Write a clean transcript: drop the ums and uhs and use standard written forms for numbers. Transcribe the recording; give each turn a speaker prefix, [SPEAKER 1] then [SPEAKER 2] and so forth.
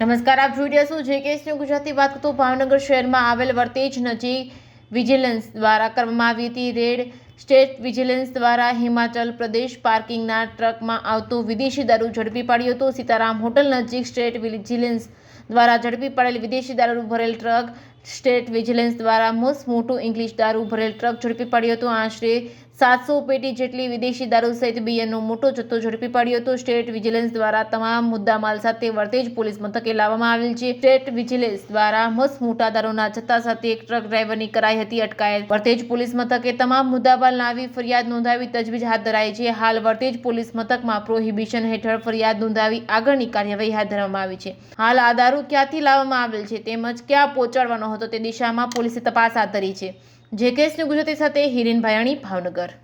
[SPEAKER 1] નમસ્કાર, આપ જોઈ રહ્યા છો જેકેએસ ન્યૂઝ ગુજરાતી. વાત કરતો ભાવનગર શહેરમાં આવેલ વર્તેજ નજીક વિજિલન્સ દ્વારા કરવામાં આવી હતી રેડ. સ્ટેટ વિજિલન્સ દ્વારા હિમાચલ પ્રદેશ પાર્કિંગના ટ્રકમાં આવતો વિદેશી દારૂ ઝડપી પાડ્યો હતો. સીતારામ હોટલ નજીક સ્ટેટ વિજિલન્સ દ્વારા ઝડપી પાડેલ વિદેશી દારૂ ભરેલ ટ્રક. સ્ટેટ વિજિલન્સ દ્વારા મોસ્ટ મોટો ઇંગ્લિશ દારૂ ભરેલ ટ્રક ઝડપી પાડ્યો હતો. આશરે 700 પેટી જેટલી વિદેશી દારૂ સહિત બિયરનો મોટો જથ્થો ઝડપી પાડ્યો હતો. સ્ટેટ વિજિલન્સ દ્વારા તમામ મુદ્દામાલ સાથે વર્તેજ પોલીસ મથકે લાવવામાં આવેલ છે. સ્ટેટ વિજિલન્સ દ્વારા મસ્ત મોટા દારૂના જથ્થા સાથે એક ટ્રક ડ્રાઈવરની કરાઈ હતી અટકાયત. વર્તેજ પોલીસ મથકે તમામ મુદ્દામાલ લાવી ફરિયાદ નોંધાવી તજવીજ હાથ ધરાઈ છે. હાલ વર્તેજ પોલીસ મથકમાં પ્રોહિબિશન હેઠળ ફરિયાદ નોંધાવી આગળની કાર્યવાહી હાથ ધરવામાં આવી છે. હાલ આ દારૂ ક્યાંથી લાવવામાં આવેલ છે તેમજ ક્યાં પહોંચાડવાનો હતો તે દિશામાં પોલીસે તપાસ હાથ ધરી છે. જેકેએસ ન્યૂઝ ગુજરાતી સાથે હિરેન ભાયાણી, ભાવનગર.